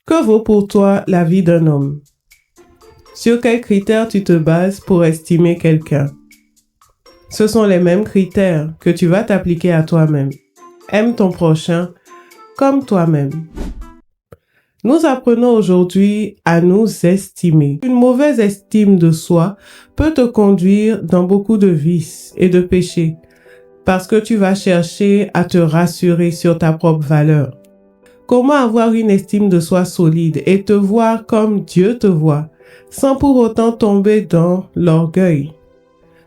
Que vaut pour toi la vie d'un homme? Sur quels critères tu te bases pour estimer quelqu'un? Ce sont les mêmes critères que tu vas t'appliquer à toi-même. Aime ton prochain comme toi-même. Nous apprenons aujourd'hui à nous estimer. Une mauvaise estime de soi peut te conduire dans beaucoup de vices et de péchés parce que tu vas chercher à te rassurer sur ta propre valeur. Comment avoir une estime de soi solide et te voir comme Dieu te voit, sans pour autant tomber dans l'orgueil?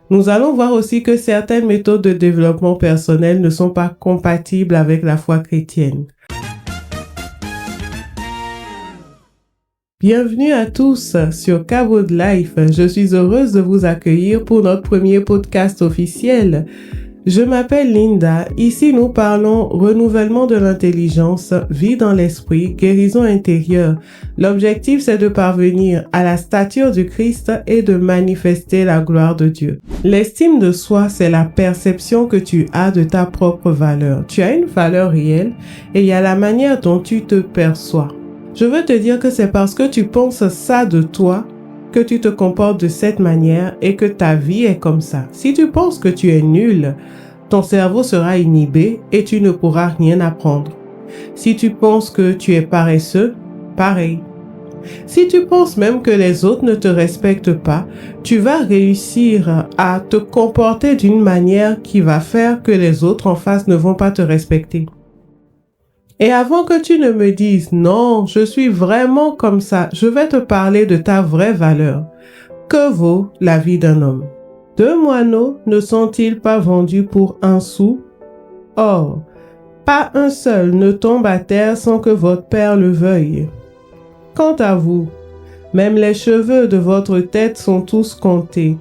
Nous allons voir aussi que certaines méthodes de développement personnel ne sont pas compatibles avec la foi chrétienne. Bienvenue à tous sur Kavod Life. Je suis heureuse de vous accueillir pour notre premier podcast officiel. Je m'appelle Linda. Ici, nous parlons renouvellement de l'intelligence, vie dans l'esprit, guérison intérieure. L'objectif, c'est de parvenir à la stature du Christ et de manifester la gloire de Dieu. L'estime de soi, c'est la perception que tu as de ta propre valeur. Tu as une valeur réelle et il y a la manière dont tu te perçois. Je veux te dire que c'est parce que tu penses ça de toi que tu te comportes de cette manière et que ta vie est comme ça. Si tu penses que tu es nul, ton cerveau sera inhibé et tu ne pourras rien apprendre. Si tu penses que tu es paresseux, pareil. Si tu penses même que les autres ne te respectent pas, tu vas réussir à te comporter d'une manière qui va faire que les autres en face ne vont pas te respecter. Et avant que tu ne me dises « Non, je suis vraiment comme ça », je vais te parler de ta vraie valeur. Que vaut la vie d'un homme? 2 moineaux ne sont-ils pas vendus pour 1 sou? Or, pas un seul ne tombe à terre sans que votre Père le veuille. Quant à vous, même les cheveux de votre tête sont tous comptés.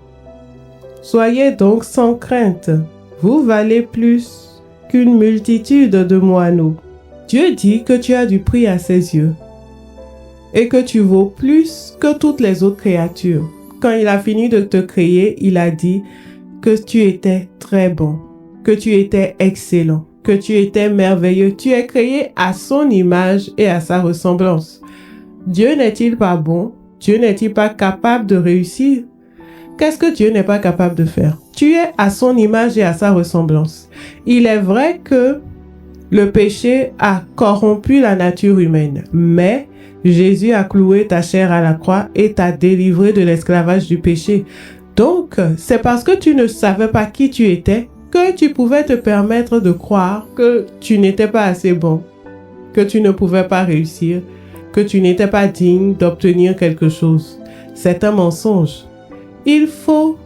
Soyez donc sans crainte, vous valez plus qu'une multitude de moineaux. Dieu dit que tu as du prix à ses yeux et que tu vaux plus que toutes les autres créatures. Quand il a fini de te créer, il a dit que tu étais très bon, que tu étais excellent, que tu étais merveilleux. Tu es créé à son image et à sa ressemblance. Dieu n'est-il pas bon? Dieu n'est-il pas capable de réussir? Qu'est-ce que Dieu n'est pas capable de faire? Tu es à son image et à sa ressemblance. Il est vrai que le péché a corrompu la nature humaine, mais Jésus a cloué ta chair à la croix et t'a délivré de l'esclavage du péché. Donc, c'est parce que tu ne savais pas qui tu étais que tu pouvais te permettre de croire que tu n'étais pas assez bon, que tu ne pouvais pas réussir, que tu n'étais pas digne d'obtenir quelque chose. C'est un mensonge. Il faut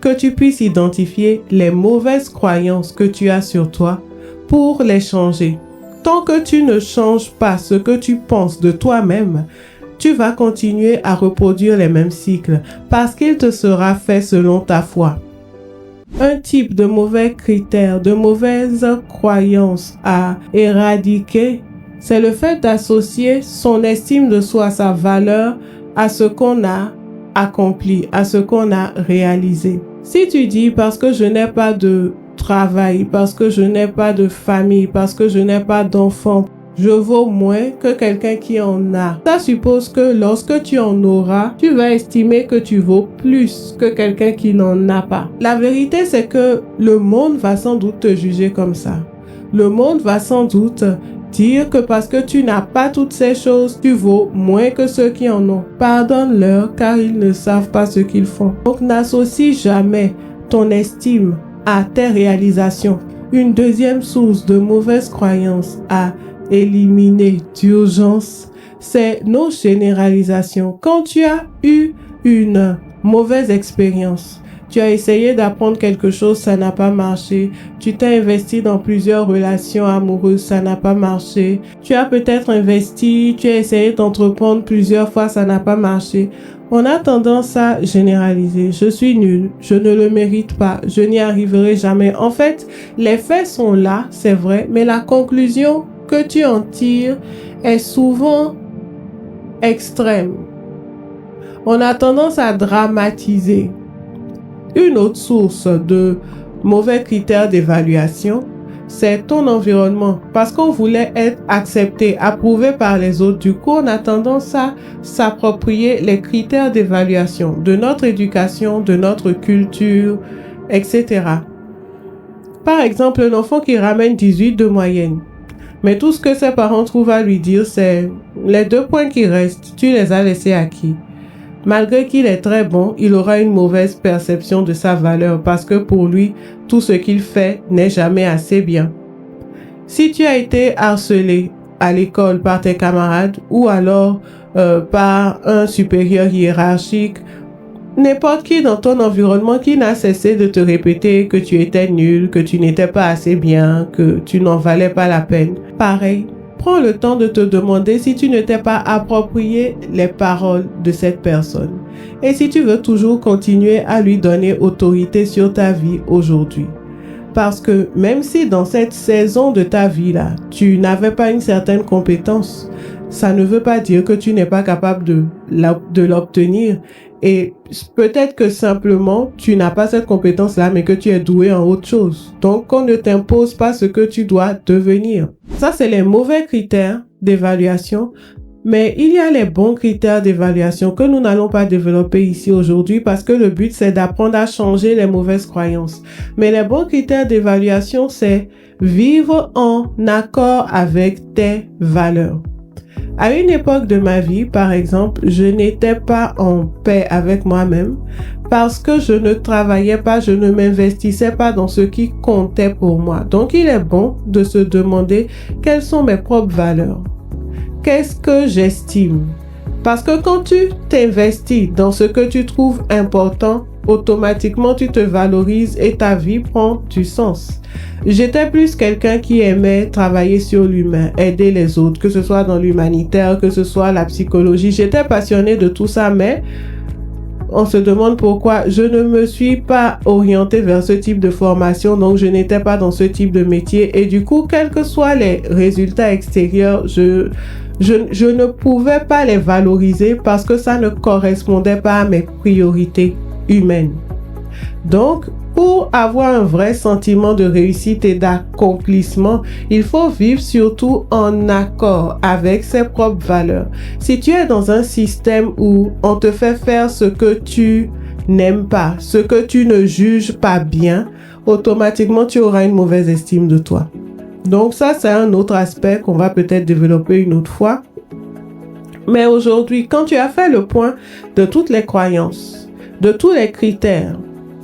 que tu puisses identifier les mauvaises croyances que tu as sur toi pour les changer. Tant que tu ne changes pas ce que tu penses de toi-même, tu vas continuer à reproduire les mêmes cycles parce qu'il te sera fait selon ta foi. Un type de mauvais critère, de mauvaise croyance à éradiquer, c'est le fait d'associer son estime de soi, sa valeur, à ce qu'on a accompli, à ce qu'on a réalisé. Si tu dis parce que je n'ai pas de travail, parce que je n'ai pas de famille, parce que je n'ai pas d'enfant, je vaux moins que quelqu'un qui en a. Ça suppose que lorsque tu en auras, tu vas estimer que tu vaux plus que quelqu'un qui n'en a pas. La vérité, c'est que le monde va sans doute te juger comme ça. Le monde va sans doute dire que parce que tu n'as pas toutes ces choses, tu vaux moins que ceux qui en ont. Pardonne-leur car ils ne savent pas ce qu'ils font. Donc n'associe jamais ton estime à tes réalisations. Une deuxième source de mauvaise croyance à éliminer d'urgence, c'est nos généralisations. Quand tu as eu une mauvaise expérience, tu as essayé d'apprendre quelque chose, ça n'a pas marché. Tu t'es investi dans plusieurs relations amoureuses, ça n'a pas marché. Tu as peut-être investi, tu as essayé d'entreprendre plusieurs fois, ça n'a pas marché. On a tendance à généraliser. Je suis nul, je ne le mérite pas, je n'y arriverai jamais. En fait, les faits sont là, c'est vrai, mais la conclusion que tu en tires est souvent extrême. On a tendance à dramatiser. Une autre source de mauvais critères d'évaluation, c'est ton environnement. Parce qu'on voulait être accepté, approuvé par les autres. Du coup, on a tendance à s'approprier les critères d'évaluation de notre éducation, de notre culture, etc. Par exemple, un enfant qui ramène 18 de moyenne. Mais tout ce que ses parents trouvent à lui dire, c'est les 2 points qui restent, tu les as laissés à qui? Malgré qu'il est très bon, il aura une mauvaise perception de sa valeur parce que pour lui, tout ce qu'il fait n'est jamais assez bien. Si tu as été harcelé à l'école par tes camarades ou alors par un supérieur hiérarchique, n'importe qui dans ton environnement qui n'a cessé de te répéter que tu étais nul, que tu n'étais pas assez bien, que tu n'en valais pas la peine, pareil. Prends le temps de te demander si tu ne t'es pas approprié les paroles de cette personne. Et si tu veux toujours continuer à lui donner autorité sur ta vie aujourd'hui. Parce que même si dans cette saison de ta vie-là, tu n'avais pas une certaine compétence, ça ne veut pas dire que tu n'es pas capable de l'obtenir. Et peut-être que simplement, tu n'as pas cette compétence-là, mais que tu es doué en autre chose. Donc, on ne t'impose pas ce que tu dois devenir. Ça, c'est les mauvais critères d'évaluation. Mais il y a les bons critères d'évaluation que nous n'allons pas développer ici aujourd'hui parce que le but, c'est d'apprendre à changer les mauvaises croyances. Mais les bons critères d'évaluation, c'est vivre en accord avec tes valeurs. À une époque de ma vie, par exemple, je n'étais pas en paix avec moi-même parce que je ne travaillais pas, je ne m'investissais pas dans ce qui comptait pour moi. Donc, il est bon de se demander quelles sont mes propres valeurs. Qu'est-ce que j'estime? Parce que quand tu t'investis dans ce que tu trouves important, automatiquement tu te valorises et ta vie prend du sens. J'étais plus quelqu'un qui aimait travailler sur l'humain, aider les autres, que ce soit dans l'humanitaire, que ce soit la psychologie. J'étais passionnée de tout ça, mais on se demande pourquoi je ne me suis pas orientée vers ce type de formation, donc je n'étais pas dans ce type de métier. Et du coup, quels que soient les résultats extérieurs, je ne pouvais pas les valoriser parce que ça ne correspondait pas à mes priorités humaines. Donc, pour avoir un vrai sentiment de réussite et d'accomplissement, il faut vivre surtout en accord avec ses propres valeurs. Si tu es dans un système où on te fait faire ce que tu n'aimes pas, ce que tu ne juges pas bien, automatiquement tu auras une mauvaise estime de toi. Donc ça, c'est un autre aspect qu'on va peut-être développer une autre fois. Mais aujourd'hui, quand tu as fait le point de toutes les croyances, de tous les critères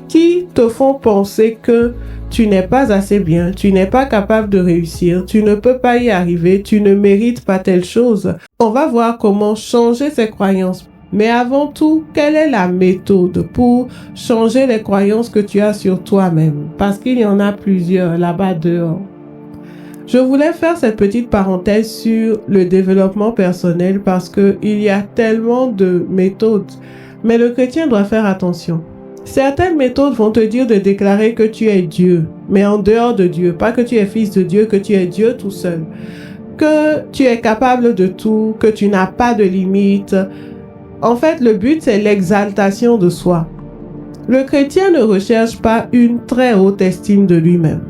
qui te font penser que tu n'es pas assez bien, tu n'es pas capable de réussir, tu ne peux pas y arriver, tu ne mérites pas telle chose, on va voir comment changer ces croyances. Mais avant tout, quelle est la méthode pour changer les croyances que tu as sur toi-même? Parce qu'il y en a plusieurs là-bas dehors. Je voulais faire cette petite parenthèse sur le développement personnel parce qu'il y a tellement de méthodes. Mais le chrétien doit faire attention. Certaines méthodes vont te dire de déclarer que tu es Dieu, mais en dehors de Dieu. Pas que tu es fils de Dieu, que tu es Dieu tout seul. Que tu es capable de tout, que tu n'as pas de limites. En fait, le but, c'est l'exaltation de soi. Le chrétien ne recherche pas une très haute estime de lui-même.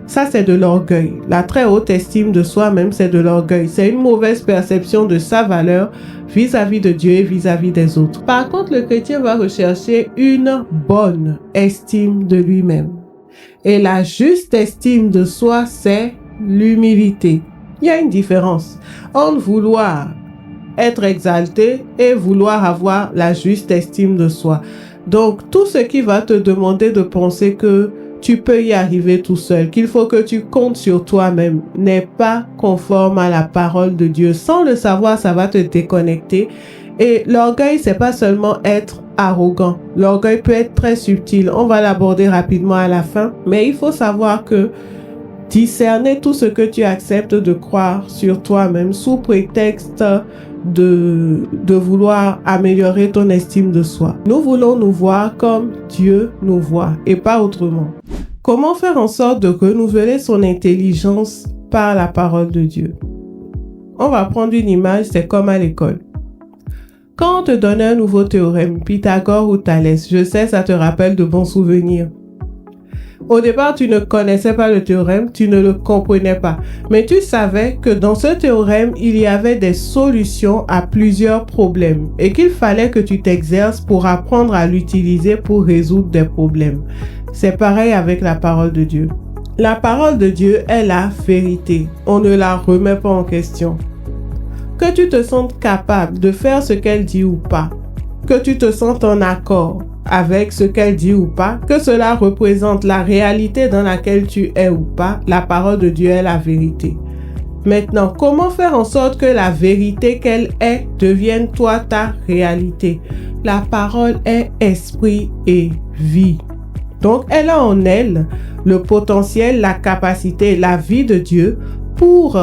Ça, c'est de l'orgueil. La très haute estime de soi-même, c'est de l'orgueil. C'est une mauvaise perception de sa valeur vis-à-vis de Dieu et vis-à-vis des autres. Par contre, le chrétien va rechercher une bonne estime de lui-même. Et la juste estime de soi, c'est l'humilité. Il y a une différence entre vouloir être exalté et vouloir avoir la juste estime de soi. Donc, tout ce qui va te demander de penser que tu peux y arriver tout seul, qu'il faut que tu comptes sur toi-même, n'est pas conforme à la parole de Dieu. Sans le savoir, ça va te déconnecter. Et l'orgueil, c'est pas seulement être arrogant. L'orgueil peut être très subtil. On va l'aborder rapidement à la fin. Mais il faut savoir que discerner tout ce que tu acceptes de croire sur toi-même sous prétexte de vouloir améliorer ton estime de soi. Nous voulons nous voir comme Dieu nous voit et pas autrement. Comment faire en sorte de renouveler son intelligence par la parole de Dieu? On va prendre une image, c'est comme à l'école. Quand on te donne un nouveau théorème, Pythagore ou Thalès, je sais, ça te rappelle de bons souvenirs. Au départ, tu ne connaissais pas le théorème, tu ne le comprenais pas. Mais tu savais que dans ce théorème, il y avait des solutions à plusieurs problèmes et qu'il fallait que tu t'exerces pour apprendre à l'utiliser pour résoudre des problèmes. C'est pareil avec la parole de Dieu. La parole de Dieu est la vérité. On ne la remet pas en question. Que tu te sentes capable de faire ce qu'elle dit ou pas, que tu te sentes en accord avec ce qu'elle dit ou pas, que cela représente la réalité dans laquelle tu es ou pas, la parole de Dieu est la vérité. Maintenant, comment faire en sorte que la vérité qu'elle est devienne toi ta réalité? La parole est esprit et vie. Donc, elle a en elle le potentiel, la capacité, la vie de Dieu pour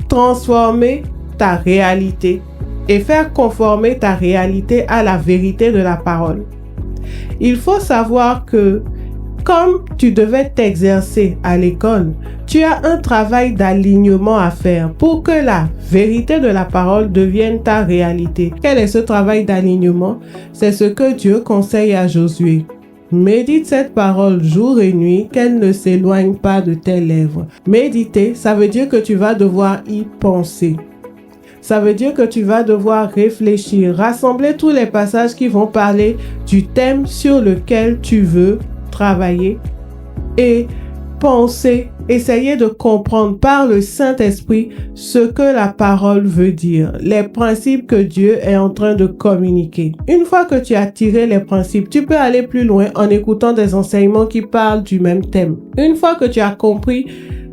transformer ta réalité et faire conformer ta réalité à la vérité de la parole. Il faut savoir que comme tu devais t'exercer à l'école, tu as un travail d'alignement à faire pour que la vérité de la parole devienne ta réalité. Quel est ce travail d'alignement? C'est ce que Dieu conseille à Josué. Médite cette parole jour et nuit, qu'elle ne s'éloigne pas de tes lèvres. Méditer, ça veut dire que tu vas devoir y penser. Ça veut dire que tu vas devoir réfléchir, rassembler tous les passages qui vont parler du thème sur lequel tu veux travailler et penser, essayer de comprendre par le Saint-Esprit ce que la parole veut dire, les principes que Dieu est en train de communiquer. Une fois que tu as tiré les principes, tu peux aller plus loin en écoutant des enseignements qui parlent du même thème. Une fois que tu as compris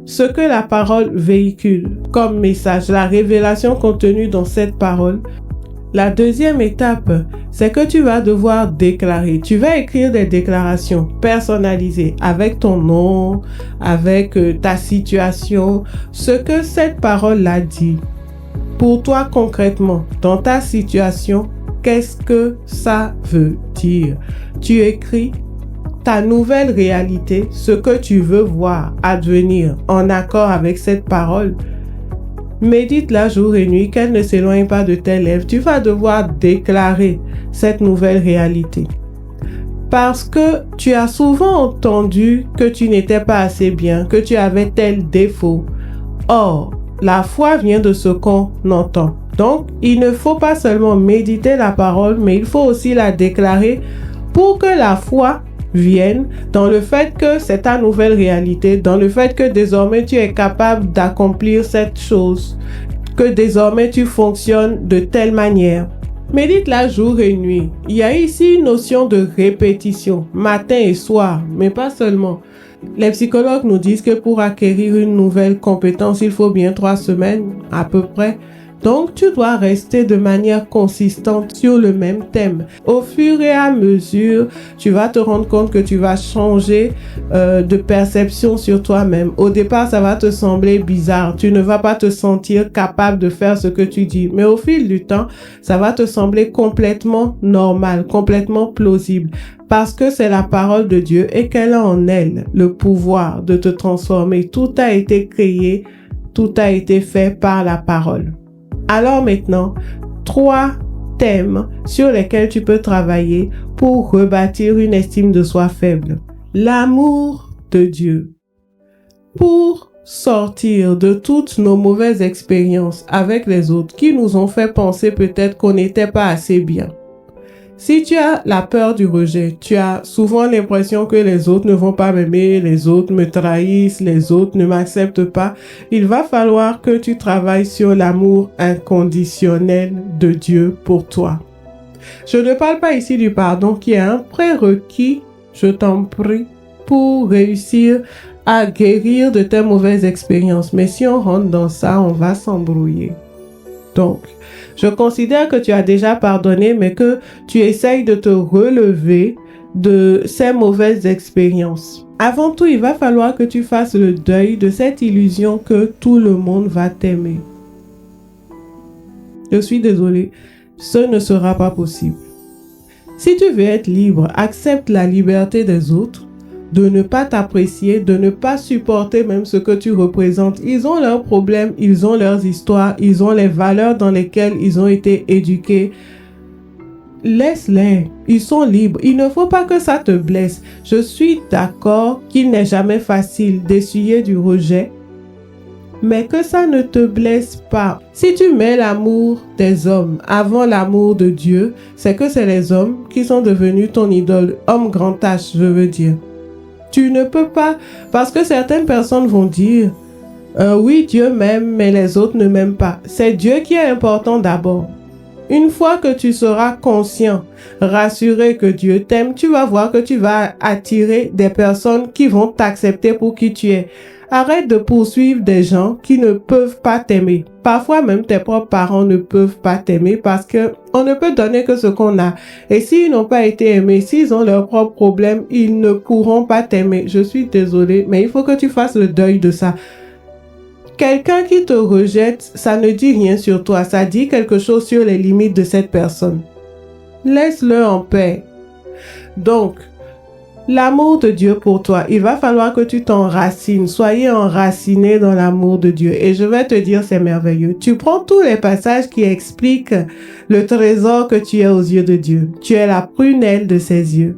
ce que la parole véhicule comme message, la révélation contenue dans cette parole, la deuxième étape, c'est que tu vas devoir déclarer. Tu vas écrire des déclarations personnalisées avec ton nom, avec ta situation, ce que cette parole-là dit. Pour toi concrètement, dans ta situation, qu'est-ce que ça veut dire? Tu écris ta nouvelle réalité, ce que tu veux voir advenir en accord avec cette parole. Médite-la jour et nuit, qu'elle ne s'éloigne pas de tes lèvres. Tu vas devoir déclarer cette nouvelle réalité. Parce que tu as souvent entendu que tu n'étais pas assez bien, que tu avais tel défaut. Or, la foi vient de ce qu'on entend. Donc, il ne faut pas seulement méditer la parole, mais il faut aussi la déclarer pour que la foi vienne dans le fait que c'est ta nouvelle réalité, dans le fait que désormais tu es capable d'accomplir cette chose, que désormais tu fonctionnes de telle manière. Médite-la jour et nuit. Il y a ici une notion de répétition, matin et soir, mais pas seulement. Les psychologues nous disent que pour acquérir une nouvelle compétence, il faut bien 3 semaines à peu près. Donc, tu dois rester de manière consistante sur le même thème. Au fur et à mesure, tu vas te rendre compte que tu vas changer de perception sur toi-même. Au départ, ça va te sembler bizarre. Tu ne vas pas te sentir capable de faire ce que tu dis. Mais au fil du temps, ça va te sembler complètement normal, complètement plausible. Parce que c'est la parole de Dieu et qu'elle a en elle le pouvoir de te transformer. Tout a été créé, tout a été fait par la parole. Alors maintenant, 3 thèmes sur lesquels tu peux travailler pour rebâtir une estime de soi faible. L'amour de Dieu. Pour sortir de toutes nos mauvaises expériences avec les autres qui nous ont fait penser peut-être qu'on n'était pas assez bien. Si tu as la peur du rejet, tu as souvent l'impression que les autres ne vont pas m'aimer, les autres me trahissent, les autres ne m'acceptent pas. Il va falloir que tu travailles sur l'amour inconditionnel de Dieu pour toi. Je ne parle pas ici du pardon qui est un prérequis, je t'en prie, pour réussir à guérir de tes mauvaises expériences. Mais si on rentre dans ça, on va s'embrouiller. Donc, je considère que tu as déjà pardonné, mais que tu essayes de te relever de ces mauvaises expériences. Avant tout, il va falloir que tu fasses le deuil de cette illusion que tout le monde va t'aimer. Je suis désolée, ce ne sera pas possible. Si tu veux être libre, accepte la liberté des autres, de ne pas t'apprécier, de ne pas supporter même ce que tu représentes. Ils ont leurs problèmes, ils ont leurs histoires, ils ont les valeurs dans lesquelles ils ont été éduqués. laisse-les. Ils sont libres. Il ne faut pas que ça te blesse. Je suis d'accord qu'il n'est jamais facile d'essuyer du rejet, mais que ça ne te blesse pas. Si tu mets l'amour des hommes avant l'amour de Dieu, c'est que c'est les hommes qui sont devenus ton idole. Homme grand H, je veux dire. Tu ne peux pas, parce que certaines personnes vont dire, oui, Dieu m'aime, mais les autres ne m'aiment pas. C'est Dieu qui est important d'abord. Une fois que tu seras conscient, rassuré que Dieu t'aime, tu vas voir que tu vas attirer des personnes qui vont t'accepter pour qui tu es. Arrête de poursuivre des gens qui ne peuvent pas t'aimer. Parfois même tes propres parents ne peuvent pas t'aimer parce que on ne peut donner que ce qu'on a. Et s'ils n'ont pas été aimés, s'ils ont leurs propres problèmes, ils ne pourront pas t'aimer. Je suis désolée, mais il faut que tu fasses le deuil de ça. Quelqu'un qui te rejette, ça ne dit rien sur toi. Ça dit quelque chose sur les limites de cette personne. Laisse-le en paix. Donc, l'amour de Dieu pour toi, il va falloir que tu t'enracines. Soyez enracinés dans l'amour de Dieu. Et je vais te dire, c'est merveilleux. Tu prends tous les passages qui expliquent le trésor que tu es aux yeux de Dieu. Tu es la prunelle de ses yeux.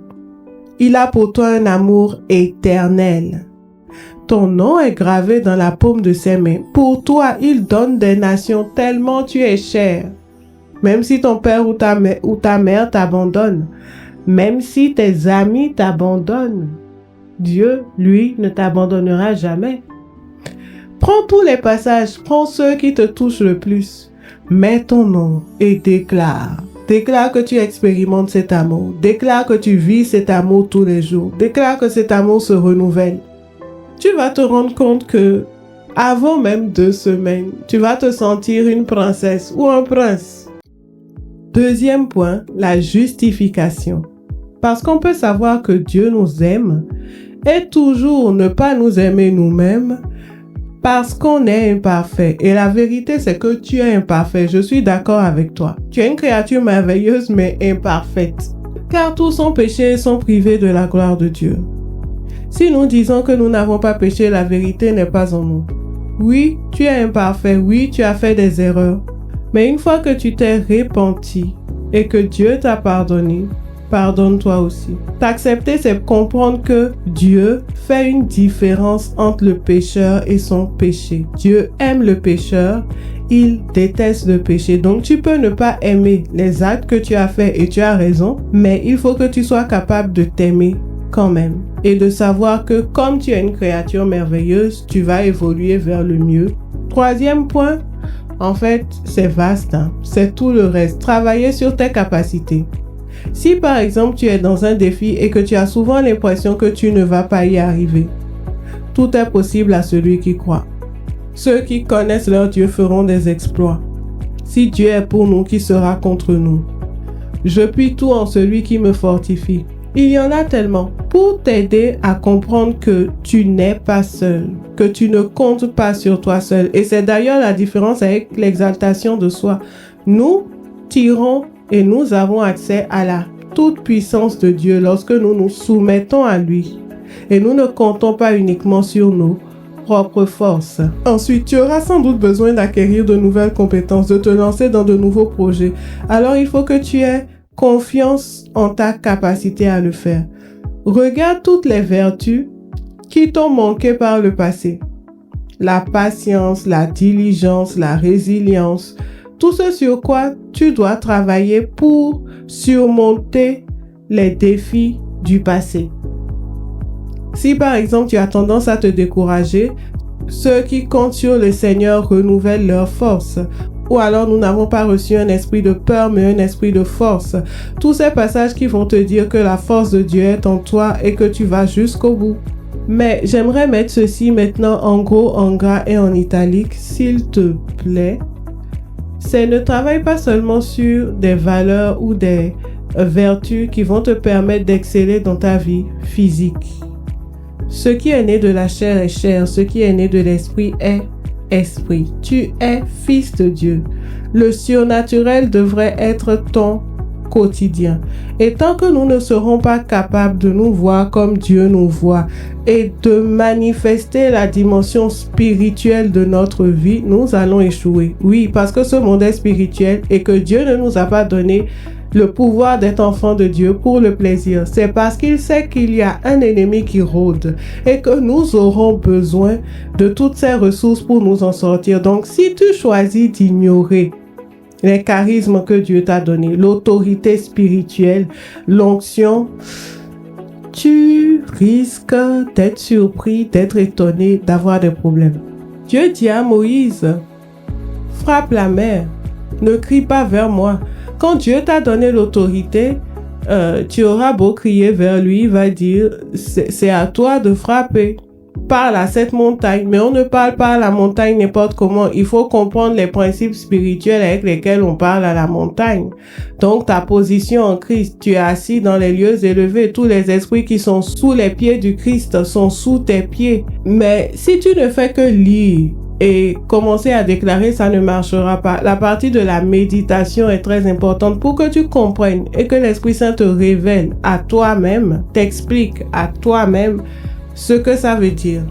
Il a pour toi un amour éternel. Ton nom est gravé dans la paume de ses mains. Pour toi, il donne des nations tellement tu es cher. Même si ton père ou ta mère t'abandonne, même si tes amis t'abandonnent, Dieu, lui, ne t'abandonnera jamais. Prends tous les passages, prends ceux qui te touchent le plus. Mets ton nom et déclare. Déclare que tu expérimentes cet amour. Déclare que tu vis cet amour tous les jours. Déclare que cet amour se renouvelle. Tu vas te rendre compte que, avant même 2 semaines, tu vas te sentir une princesse ou un prince. Deuxième point, la justification. Parce qu'on peut savoir que Dieu nous aime et toujours ne pas nous aimer nous-mêmes parce qu'on est imparfait. Et la vérité, c'est que tu es imparfait. Je suis d'accord avec toi. Tu es une créature merveilleuse mais imparfaite. Car tous sont péchés et sont privés de la gloire de Dieu. Si nous disons que nous n'avons pas péché, la vérité n'est pas en nous. Oui, tu es imparfait. Oui, tu as fait des erreurs. Mais une fois que tu t'es repenti et que Dieu t'a pardonné, pardonne-toi aussi. T'accepter, c'est comprendre que Dieu fait une différence entre le pécheur et son péché. Dieu aime le pécheur, il déteste le péché. Donc tu peux ne pas aimer les actes que tu as faits et tu as raison, mais il faut que tu sois capable de t'aimer quand même et de savoir que comme tu es une créature merveilleuse, tu vas évoluer vers le mieux. Troisième point, en fait, c'est vaste, hein? C'est tout le reste. Travailler sur tes capacités. Si par exemple tu es dans un défi et que tu as souvent l'impression que tu ne vas pas y arriver, tout est possible à celui qui croit. Ceux qui connaissent leur Dieu feront des exploits. Si Dieu est pour nous, qui sera contre nous? Je puis tout en celui qui me fortifie. Il y en a tellement pour t'aider à comprendre que tu n'es pas seul, que tu ne comptes pas sur toi seul. Et c'est d'ailleurs la différence avec l'exaltation de soi. Nous tirons et nous avons accès à la toute puissance de Dieu lorsque nous nous soumettons à lui. Et nous ne comptons pas uniquement sur nos propres forces. Ensuite, tu auras sans doute besoin d'acquérir de nouvelles compétences, de te lancer dans de nouveaux projets. Alors, il faut que tu aies confiance en ta capacité à le faire. Regarde toutes les vertus qui t'ont manqué par le passé. La patience, la diligence, la résilience, tout ce sur quoi tu dois travailler pour surmonter les défis du passé. Si par exemple tu as tendance à te décourager, ceux qui comptent sur le Seigneur renouvellent leur force. Ou alors nous n'avons pas reçu un esprit de peur mais un esprit de force. Tous ces passages qui vont te dire que la force de Dieu est en toi et que tu vas jusqu'au bout. Mais j'aimerais mettre ceci maintenant en gros, en gras et en italique, s'il te plaît. C'est ne travaille pas seulement sur des valeurs ou des vertus qui vont te permettre d'exceller dans ta vie physique. Ce qui est né de la chair est chair, ce qui est né de l'esprit est esprit. Tu es fils de Dieu. Le surnaturel devrait être ton quotidien. Et tant que nous ne serons pas capables de nous voir comme Dieu nous voit et de manifester la dimension spirituelle de notre vie, nous allons échouer. Oui, parce que ce monde est spirituel et que Dieu ne nous a pas donné le pouvoir d'être enfant de Dieu pour le plaisir. C'est parce qu'il sait qu'il y a un ennemi qui rôde et que nous aurons besoin de toutes ces ressources pour nous en sortir. Donc, si tu choisis d'ignorer les charismes que Dieu t'a donnés, l'autorité spirituelle, l'onction, tu risques d'être surpris, d'être étonné, d'avoir des problèmes. Dieu dit à Moïse, frappe la mer, ne crie pas vers moi. Quand Dieu t'a donné l'autorité, tu auras beau crier vers lui, il va dire, c'est à toi de frapper. Parle à cette montagne, mais on ne parle pas à la montagne n'importe comment. Il faut comprendre les principes spirituels avec lesquels on parle à la montagne. Donc, ta position en Christ, tu es assis dans les lieux élevés. Tous les esprits qui sont sous les pieds du Christ sont sous tes pieds. Mais si tu ne fais que lire et commencer à déclarer, ça ne marchera pas. La partie de la méditation est très importante pour que tu comprennes et que l'Esprit Saint te révèle à toi-même, t'explique à toi-même ce que ça veut dire.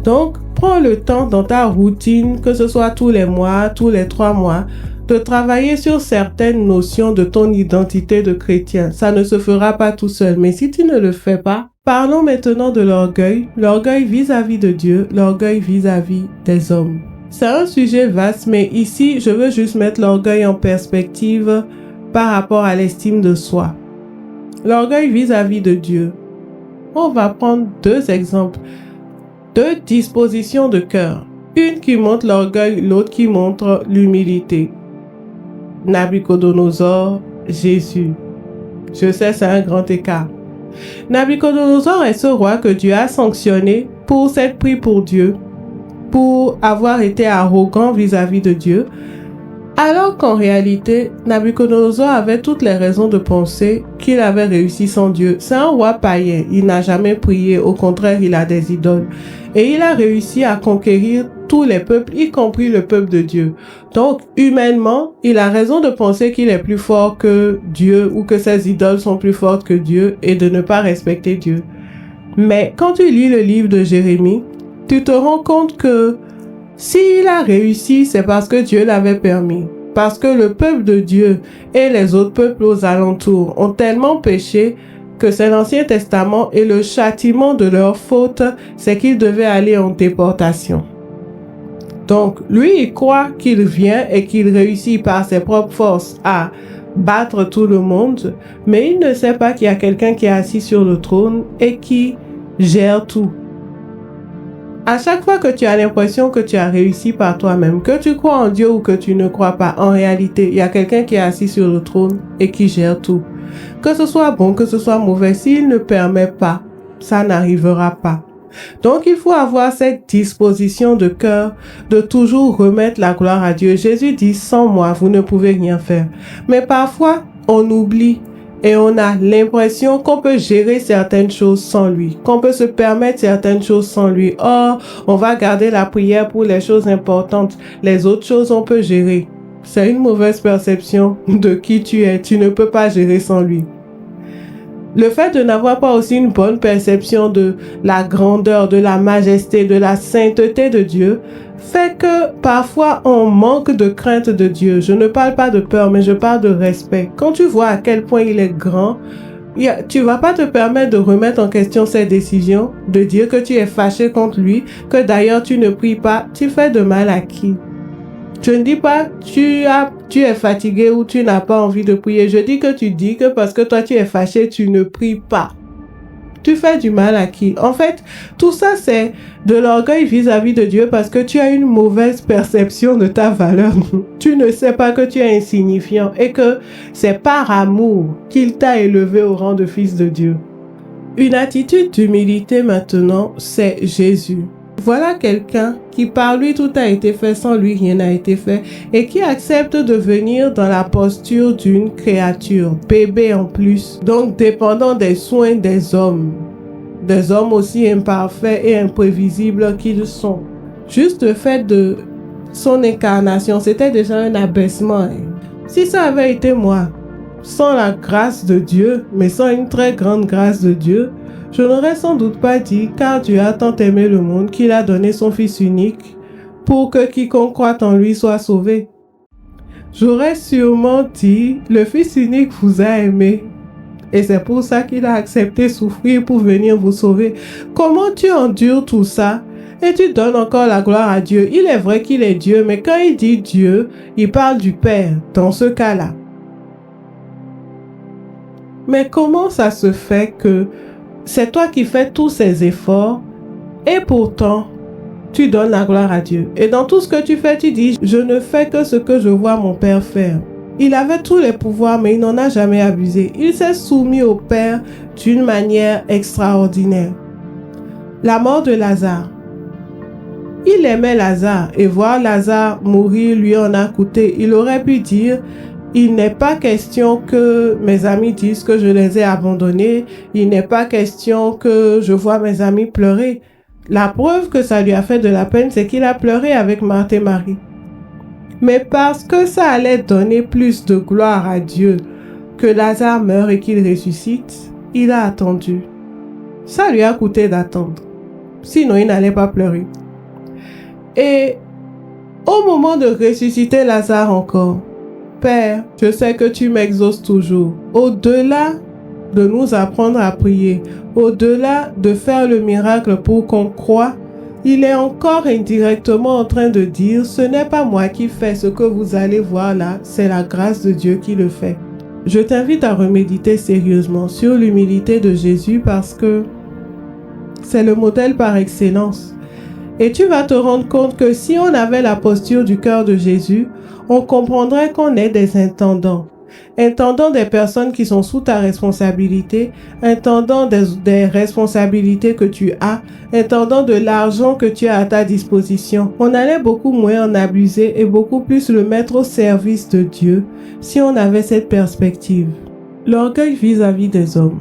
Donc, prends le temps dans ta routine, que ce soit tous les mois, tous les 3 mois, de travailler sur certaines notions de ton identité de chrétien. Ça ne se fera pas tout seul, mais si tu ne le fais pas, parlons maintenant de l'orgueil vis-à-vis de Dieu, l'orgueil vis-à-vis des hommes. C'est un sujet vaste, mais ici, je veux juste mettre l'orgueil en perspective par rapport à l'estime de soi. L'orgueil vis-à-vis de Dieu. On va prendre 2 exemples, 2 dispositions de cœur. Une qui montre l'orgueil, l'autre qui montre l'humilité. Nabuchodonosor, Jésus. Je sais, c'est un grand écart. Nabuchodonosor est ce roi que Dieu a sanctionné pour s'être pris pour Dieu, pour avoir été arrogant vis-à-vis de Dieu, alors qu'en réalité, Nabuchodonosor avait toutes les raisons de penser qu'il avait réussi sans Dieu. C'est un roi païen, il n'a jamais prié, au contraire, il a des idoles. Et il a réussi à conquérir tous les peuples, y compris le peuple de Dieu. Donc, humainement, il a raison de penser qu'il est plus fort que Dieu ou que ses idoles sont plus fortes que Dieu et de ne pas respecter Dieu. Mais quand tu lis le livre de Jérémie, tu te rends compte que s'il a réussi, c'est parce que Dieu l'avait permis. Parce que le peuple de Dieu et les autres peuples aux alentours ont tellement péché que c'est l'Ancien Testament et le châtiment de leur faute, c'est qu'ils devaient aller en déportation. Donc, lui, il croit qu'il vient et qu'il réussit par ses propres forces à battre tout le monde, mais il ne sait pas qu'il y a quelqu'un qui est assis sur le trône et qui gère tout. À chaque fois que tu as l'impression que tu as réussi par toi-même, que tu crois en Dieu ou que tu ne crois pas, en réalité, il y a quelqu'un qui est assis sur le trône et qui gère tout. Que ce soit bon, que ce soit mauvais, s'il ne permet pas, ça n'arrivera pas. Donc, il faut avoir cette disposition de cœur de toujours remettre la gloire à Dieu. Jésus dit, sans moi, vous ne pouvez rien faire. Mais parfois, on oublie. Et on a l'impression qu'on peut gérer certaines choses sans lui, qu'on peut se permettre certaines choses sans lui. Oh, on va garder la prière pour les choses importantes. Les autres choses, on peut gérer. C'est une mauvaise perception de qui tu es. Tu ne peux pas gérer sans lui. Le fait de n'avoir pas aussi une bonne perception de la grandeur, de la majesté, de la sainteté de Dieu, fait que parfois on manque de crainte de Dieu. Je ne parle pas de peur, mais je parle de respect. Quand tu vois à quel point il est grand, tu vas pas te permettre de remettre en question ses décisions, de dire que tu es fâché contre lui, que d'ailleurs tu ne pries pas. Tu fais de mal à qui? Je ne dis pas tu es fatigué ou tu n'as pas envie de prier. Je dis que tu dis que parce que toi tu es fâché, tu ne pries pas. Tu fais du mal à qui? En fait, tout ça c'est de l'orgueil vis-à-vis de Dieu parce que tu as une mauvaise perception de ta valeur. Tu ne sais pas que tu es insignifiant et que c'est par amour qu'il t'a élevé au rang de fils de Dieu. Une attitude d'humilité maintenant, c'est Jésus. Voilà quelqu'un qui par lui tout a été fait, sans lui rien n'a été fait et qui accepte de venir dans la posture d'une créature, bébé en plus, donc dépendant des soins des hommes aussi imparfaits et imprévisibles qu'ils sont. Juste le fait de son incarnation, c'était déjà un abaissement. Si ça avait été moi, sans la grâce de Dieu, mais sans une très grande grâce de Dieu, je n'aurais sans doute pas dit, car Dieu a tant aimé le monde qu'il a donné son Fils unique pour que quiconque croit en lui soit sauvé. j'aurais sûrement dit, le Fils unique vous a aimé. Et c'est pour ça qu'il a accepté souffrir pour venir vous sauver. Comment tu endures tout ça et tu donnes encore la gloire à Dieu? Il est vrai qu'il est Dieu, mais quand il dit Dieu, il parle du Père dans ce cas-là. Mais comment ça se fait que c'est toi qui fais tous ces efforts et pourtant tu donnes la gloire à Dieu? Et dans tout ce que tu fais, tu dis, je ne fais que ce que je vois mon Père faire. Il avait tous les pouvoirs, mais il n'en a jamais abusé. Il s'est soumis au Père d'une manière extraordinaire. La mort de Lazare. Il aimait Lazare et voir Lazare mourir lui en a coûté. Il aurait pu dire, il n'est pas question que mes amis disent que je les ai abandonnés. Il n'est pas question que je vois mes amis pleurer. La preuve que ça lui a fait de la peine, c'est qu'il a pleuré avec Marthe et Marie. Mais parce que ça allait donner plus de gloire à Dieu que Lazare meure et qu'il ressuscite, il a attendu. Ça lui a coûté d'attendre. Sinon, il n'allait pas pleurer. Et au moment de ressusciter Lazare encore, Père, je sais que tu m'exauces toujours. Au-delà de nous apprendre à prier, au-delà de faire le miracle pour qu'on croie, il est encore indirectement en train de dire, ce n'est pas moi qui fais ce que vous allez voir là, c'est la grâce de Dieu qui le fait. Je t'invite à reméditer sérieusement sur l'humilité de Jésus parce que c'est le modèle par excellence. Et tu vas te rendre compte que si on avait la posture du cœur de Jésus, on comprendrait qu'on est des intendants. Intendant des personnes qui sont sous ta responsabilité, intendant des responsabilités que tu as, intendant de l'argent que tu as à ta disposition. On allait beaucoup moins en abuser et beaucoup plus le mettre au service de Dieu si on avait cette perspective. L'orgueil vis-à-vis des hommes.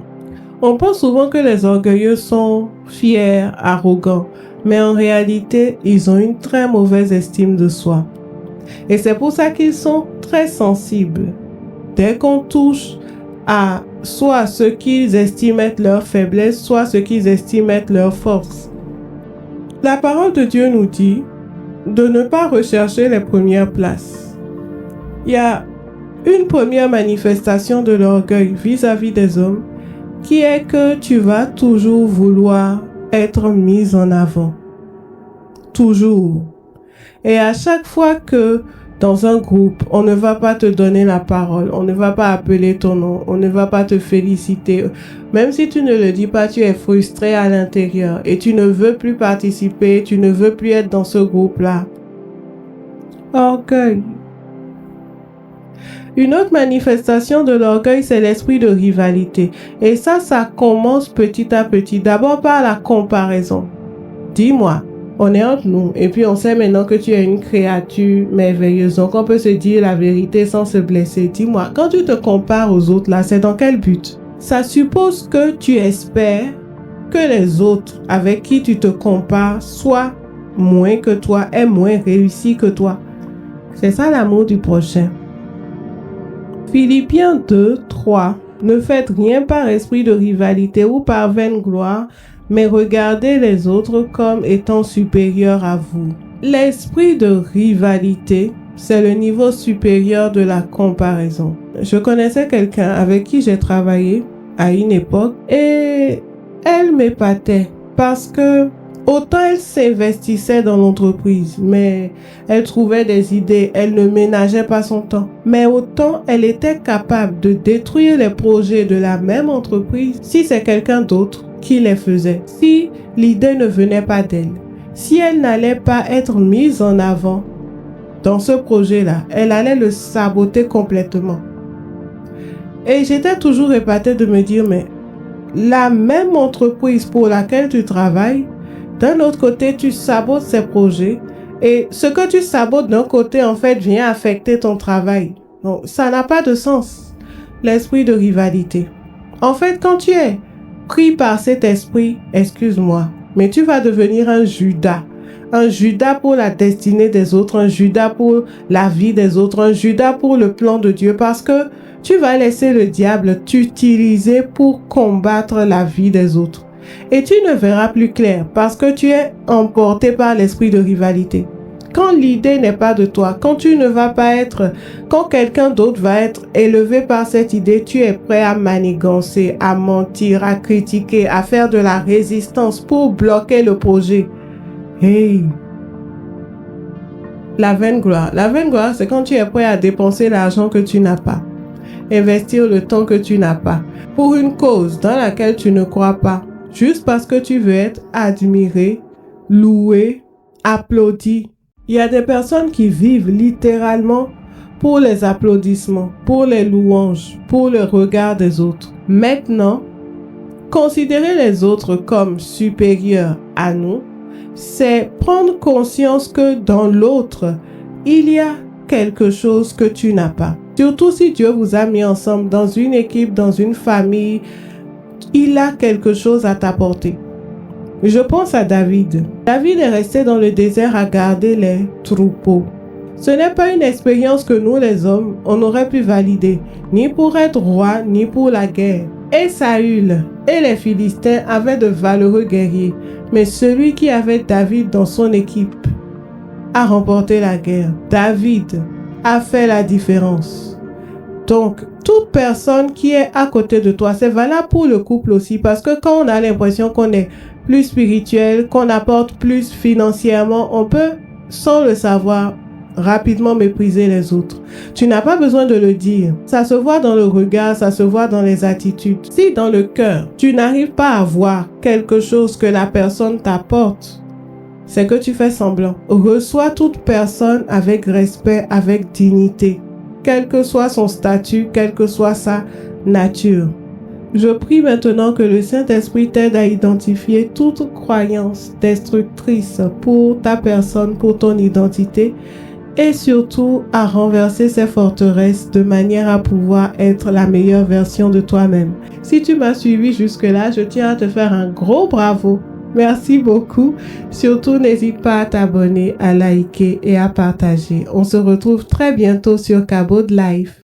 On pense souvent que les orgueilleux sont fiers, arrogants, mais en réalité, ils ont une très mauvaise estime de soi. Et c'est pour ça qu'ils sont très sensibles. Dès qu'on touche à soit ce qu'ils estiment être leur faiblesse, soit ce qu'ils estiment être leur force. La parole de Dieu nous dit de ne pas rechercher les premières places. Il y a une première manifestation de l'orgueil vis-à-vis des hommes qui est que tu vas toujours vouloir être mis en avant. Toujours. Et à chaque fois que dans un groupe, on ne va pas te donner la parole, on ne va pas appeler ton nom, on ne va pas te féliciter. Même si tu ne le dis pas, tu es frustré à l'intérieur et tu ne veux plus participer, tu ne veux plus être dans ce groupe-là. Orgueil. Une autre manifestation de l'orgueil, c'est l'esprit de rivalité. Et ça commence petit à petit. D'abord par la comparaison. Dis-moi. On est entre nous et puis on sait maintenant que tu es une créature merveilleuse. Donc on peut se dire la vérité sans se blesser. Dis-moi, quand tu te compares aux autres là, c'est dans quel but? Ça suppose que tu espères que les autres avec qui tu te compares soient moins que toi, aient moins réussi que toi. C'est ça l'amour du prochain. Philippiens 2, 3. Ne faites rien par esprit de rivalité ou par vaine gloire, mais regardez les autres comme étant supérieurs à vous. L'esprit de rivalité, c'est le niveau supérieur de la comparaison. Je connaissais quelqu'un avec qui j'ai travaillé à une époque et elle m'épatait parce que autant elle s'investissait dans l'entreprise, mais elle trouvait des idées, elle ne ménageait pas son temps. Mais autant elle était capable de détruire les projets de la même entreprise si c'est quelqu'un d'autre qui les faisait. Si l'idée ne venait pas d'elle, si elle n'allait pas être mise en avant dans ce projet-là, elle allait le saboter complètement. Et j'étais toujours épatée de me dire, mais la même entreprise pour laquelle tu travailles, d'un autre côté, tu sabotes ces projets et ce que tu sabotes d'un côté, en fait, vient affecter ton travail. Donc, ça n'a pas de sens. L'esprit de rivalité. En fait, quand tu es pris par cet esprit, excuse-moi, mais tu vas devenir un Judas. Un Judas pour la destinée des autres, un Judas pour la vie des autres, un Judas pour le plan de Dieu parce que tu vas laisser le diable t'utiliser pour combattre la vie des autres. Et tu ne verras plus clair parce que tu es emporté par l'esprit de rivalité. quand l'idée n'est pas de toi, quand tu ne vas pas être, quand quelqu'un d'autre va être élevé par cette idée, tu es prêt à manigancer, à mentir, à critiquer, à faire de la résistance pour bloquer le projet. Hey! La vaine gloire. La vaine gloire, c'est quand tu es prêt à dépenser l'argent que tu n'as pas, investir le temps que tu n'as pas, pour une cause dans laquelle tu ne crois pas, juste parce que tu veux être admiré, loué, applaudi. Il y a des personnes qui vivent littéralement pour les applaudissements, pour les louanges, pour le regard des autres. Maintenant, considérer les autres comme supérieurs à nous, c'est prendre conscience que dans l'autre, il y a quelque chose que tu n'as pas. Surtout si Dieu vous a mis ensemble dans une équipe, dans une famille, il a quelque chose à t'apporter. Je pense à David. David est resté dans le désert à garder les troupeaux. Ce n'est pas une expérience que nous les hommes, on aurait pu valider, ni pour être roi, ni pour la guerre. Et Saül et les Philistins avaient de valeureux guerriers, mais celui qui avait David dans son équipe a remporté la guerre. David a fait la différence. Donc, toute personne qui est à côté de toi, c'est valable pour le couple aussi, parce que quand on a l'impression qu'on est plus spirituel, qu'on apporte plus financièrement, on peut, sans le savoir, rapidement mépriser les autres. Tu n'as pas besoin de le dire. Ça se voit dans le regard, ça se voit dans les attitudes. Si dans le cœur, tu n'arrives pas à voir quelque chose que la personne t'apporte, c'est que tu fais semblant. Reçois toute personne avec respect, avec dignité, quel que soit son statut, quelle que soit sa nature. Je prie maintenant que le Saint-Esprit t'aide à identifier toute croyance destructrice pour ta personne, pour ton identité, et surtout à renverser ces forteresses de manière à pouvoir être la meilleure version de toi-même. Si tu m'as suivi jusque-là, je tiens à te faire un gros bravo. Merci beaucoup. Surtout, n'hésite pas à t'abonner, à liker et à partager. On se retrouve très bientôt sur Cabot Life.